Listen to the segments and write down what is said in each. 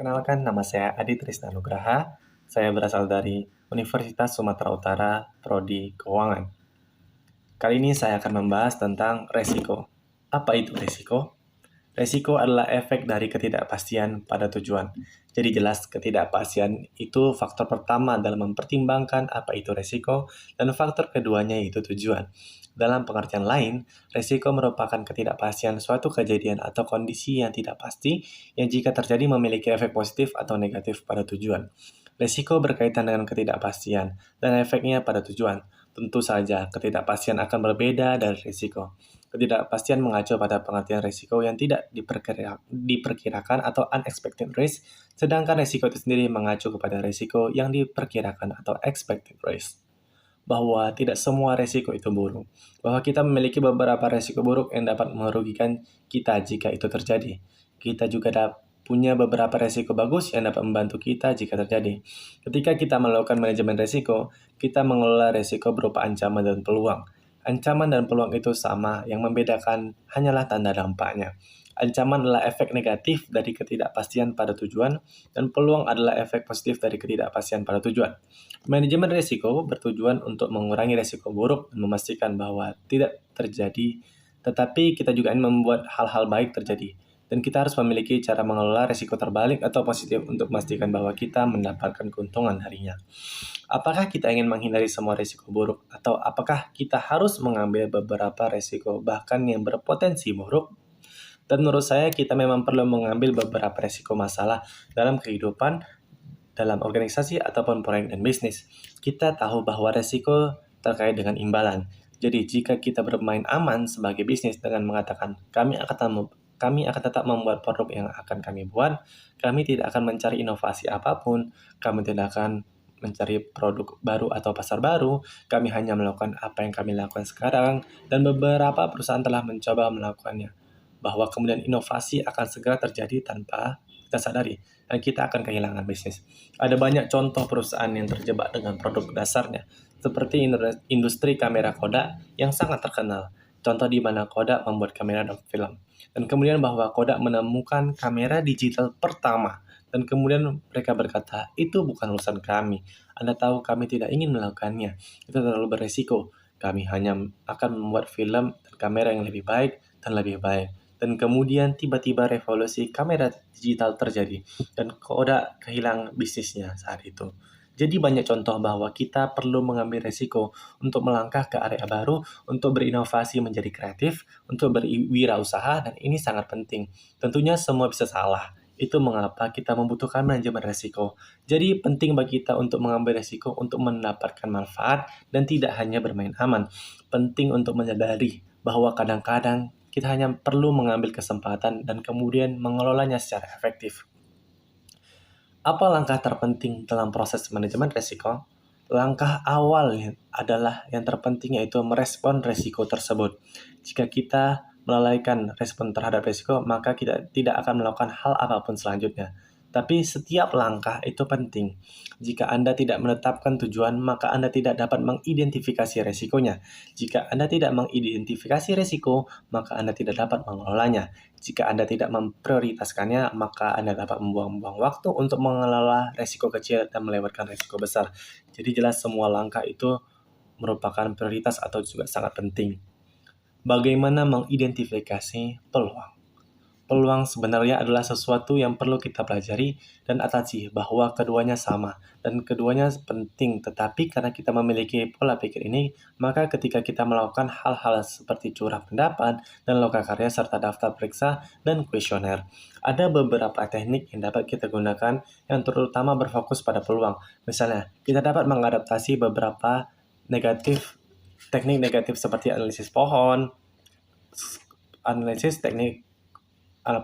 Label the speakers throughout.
Speaker 1: Kenalkan, nama saya Adi Trisna Nugraha. Saya berasal dari Universitas Sumatera Utara, Prodi Keuangan. Kali ini saya akan membahas tentang resiko. Apa itu resiko? Resiko adalah efek dari ketidakpastian pada tujuan. Jadi jelas ketidakpastian itu faktor pertama dalam mempertimbangkan apa itu resiko, dan faktor keduanya itu tujuan. Dalam pengertian lain, resiko merupakan ketidakpastian suatu kejadian atau kondisi yang tidak pasti yang jika terjadi memiliki efek positif atau negatif pada tujuan. Resiko berkaitan dengan ketidakpastian dan efeknya pada tujuan. Tentu saja, ketidakpastian akan berbeda dari risiko. Ketidakpastian mengacu pada pengertian risiko yang tidak diperkirakan atau unexpected risk, sedangkan risiko itu sendiri mengacu kepada risiko yang diperkirakan atau expected risk. Bahwa tidak semua risiko itu buruk. Bahwa kita memiliki beberapa risiko buruk yang dapat merugikan kita jika itu terjadi. Kita juga punya beberapa risiko bagus yang dapat membantu kita jika terjadi. Ketika kita melakukan manajemen risiko, kita mengelola risiko berupa ancaman dan peluang. Ancaman dan peluang itu sama, yang membedakan hanyalah tanda dampaknya. Ancaman adalah efek negatif dari ketidakpastian pada tujuan, dan peluang adalah efek positif dari ketidakpastian pada tujuan. Manajemen risiko bertujuan untuk mengurangi risiko buruk dan memastikan bahwa tidak terjadi, tetapi kita juga ingin membuat hal-hal baik terjadi. Dan kita harus memiliki cara mengelola risiko terbalik atau positif untuk memastikan bahwa kita mendapatkan keuntungan harinya. Apakah kita ingin menghindari semua risiko buruk, atau apakah kita harus mengambil beberapa risiko bahkan yang berpotensi buruk? Dan menurut saya kita memang perlu mengambil beberapa risiko masalah dalam kehidupan, dalam organisasi ataupun proyek dan bisnis. Kita tahu bahwa risiko terkait dengan imbalan. Jadi jika kita bermain aman sebagai bisnis dengan mengatakan kami akan tetap membuat produk yang akan kami buat, kami tidak akan mencari inovasi apapun, kami tidak akan mencari produk baru atau pasar baru, kami hanya melakukan apa yang kami lakukan sekarang, dan beberapa perusahaan telah mencoba melakukannya. Bahwa kemudian inovasi akan segera terjadi tanpa kita sadari, dan kita akan kehilangan bisnis. Ada banyak contoh perusahaan yang terjebak dengan produk dasarnya, seperti industri kamera Kodak yang sangat terkenal. Contoh di mana Kodak membuat kamera dan film. Dan kemudian bahwa Kodak menemukan kamera digital pertama. Dan kemudian mereka berkata, itu bukan urusan kami. Anda tahu kami tidak ingin melakukannya. Itu terlalu beresiko. Kami hanya akan membuat film dan kamera yang lebih baik dan lebih baik. Dan kemudian tiba-tiba revolusi kamera digital terjadi. Dan Kodak kehilangan bisnisnya saat itu. Jadi banyak contoh bahwa kita perlu mengambil resiko untuk melangkah ke area baru, untuk berinovasi menjadi kreatif, untuk berwirausaha, dan ini sangat penting. Tentunya semua bisa salah. Itu mengapa kita membutuhkan manajemen resiko. Jadi penting bagi kita untuk mengambil resiko untuk mendapatkan manfaat dan tidak hanya bermain aman. Penting untuk menyadari bahwa kadang-kadang kita hanya perlu mengambil kesempatan dan kemudian mengelolanya secara efektif. Apa langkah terpenting dalam proses manajemen risiko? Langkah awal adalah yang terpenting, yaitu merespon risiko tersebut. Jika kita melalaikan respon terhadap risiko, maka kita tidak akan melakukan hal apapun selanjutnya. Tapi setiap langkah itu penting. Jika Anda tidak menetapkan tujuan, maka Anda tidak dapat mengidentifikasi risikonya. Jika Anda tidak mengidentifikasi risiko, maka Anda tidak dapat mengelolanya. Jika Anda tidak memprioritaskannya, maka Anda dapat membuang-buang waktu untuk mengelola risiko kecil dan melewatkan risiko besar. Jadi jelas semua langkah itu merupakan prioritas atau juga sangat penting. Bagaimana mengidentifikasi peluang? Peluang sebenarnya adalah sesuatu yang perlu kita pelajari dan atasi, bahwa keduanya sama dan keduanya penting. Tetapi karena kita memiliki pola pikir ini, maka ketika kita melakukan hal-hal seperti curah pendapat dan lokakarya serta daftar periksa dan kuesioner, ada beberapa teknik yang dapat kita gunakan yang terutama berfokus pada peluang. Misalnya, kita dapat mengadaptasi beberapa teknik negatif seperti analisis teknik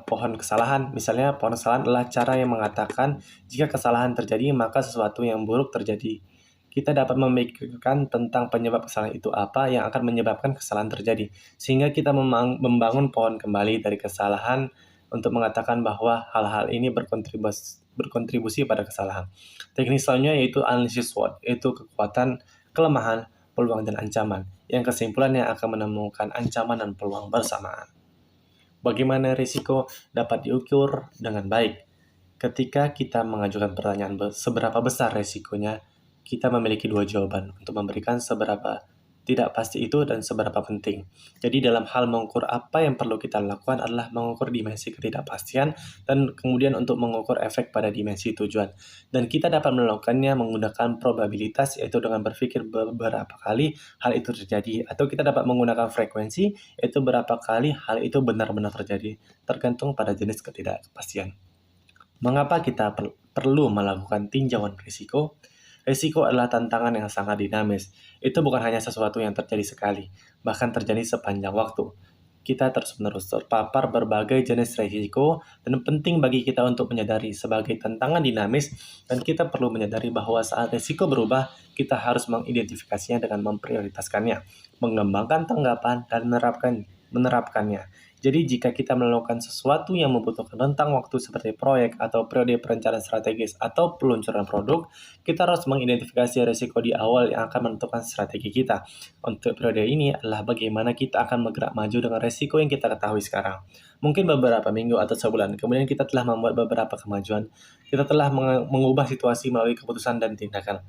Speaker 1: pohon kesalahan. Misalnya, pohon kesalahan adalah cara yang mengatakan jika kesalahan terjadi, maka sesuatu yang buruk terjadi. Kita dapat memikirkan tentang penyebab kesalahan itu apa yang akan menyebabkan kesalahan terjadi. Sehingga kita membangun pohon kembali dari kesalahan untuk mengatakan bahwa hal-hal ini berkontribusi pada kesalahan. Teknik selanjutnya yaitu analisis SWOT, yaitu kekuatan, kelemahan, peluang, dan ancaman. Yang kesimpulannya akan menemukan ancaman dan peluang bersamaan. Bagaimana risiko dapat diukur dengan baik? Ketika kita mengajukan pertanyaan seberapa besar resikonya, kita memiliki dua jawaban untuk memberikan seberapa tidak pasti itu dan seberapa penting. Jadi dalam hal mengukur apa yang perlu kita lakukan adalah mengukur dimensi ketidakpastian dan kemudian untuk mengukur efek pada dimensi tujuan. Dan kita dapat melakukannya menggunakan probabilitas, yaitu dengan berpikir beberapa kali hal itu terjadi, atau kita dapat menggunakan frekuensi, yaitu berapa kali hal itu benar-benar terjadi, tergantung pada jenis ketidakpastian. Mengapa kita perlu melakukan tinjauan risiko? Risiko adalah tantangan yang sangat dinamis. Itu bukan hanya sesuatu yang terjadi sekali, bahkan terjadi sepanjang waktu. Kita terus-menerus terpapar berbagai jenis risiko, dan penting bagi kita untuk menyadari sebagai tantangan dinamis, dan kita perlu menyadari bahwa saat risiko berubah, kita harus mengidentifikasinya dengan memprioritaskannya, mengembangkan tanggapan, dan menerapkannya. Jadi jika kita melakukan sesuatu yang membutuhkan rentang waktu seperti proyek atau periode perencanaan strategis atau peluncuran produk, kita harus mengidentifikasi risiko di awal yang akan menentukan strategi kita. Untuk periode ini adalah bagaimana kita akan bergerak maju dengan risiko yang kita ketahui sekarang. Mungkin beberapa minggu atau sebulan, kemudian kita telah membuat beberapa kemajuan. Kita telah mengubah situasi melalui keputusan dan tindakan.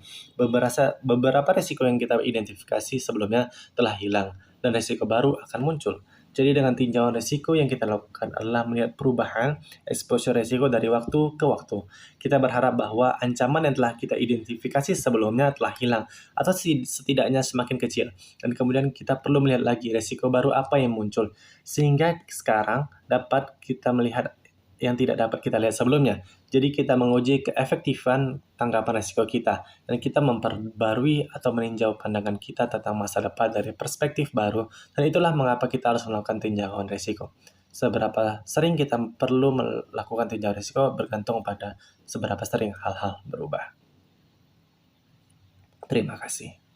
Speaker 1: Beberapa risiko yang kita identifikasi sebelumnya telah hilang, dan risiko baru akan muncul. Jadi dengan tinjauan risiko yang kita lakukan adalah melihat perubahan exposure risiko dari waktu ke waktu. Kita berharap bahwa ancaman yang telah kita identifikasi sebelumnya telah hilang atau setidaknya semakin kecil. Dan kemudian kita perlu melihat lagi risiko baru apa yang muncul. Sehingga sekarang dapat kita melihat yang tidak dapat kita lihat sebelumnya. Jadi kita menguji keefektifan tanggapan risiko kita, dan kita memperbarui atau meninjau pandangan kita tentang masa depan dari perspektif baru, dan itulah mengapa kita harus melakukan tinjauan risiko. Seberapa sering kita perlu melakukan tinjauan risiko bergantung pada seberapa sering hal-hal berubah. Terima kasih.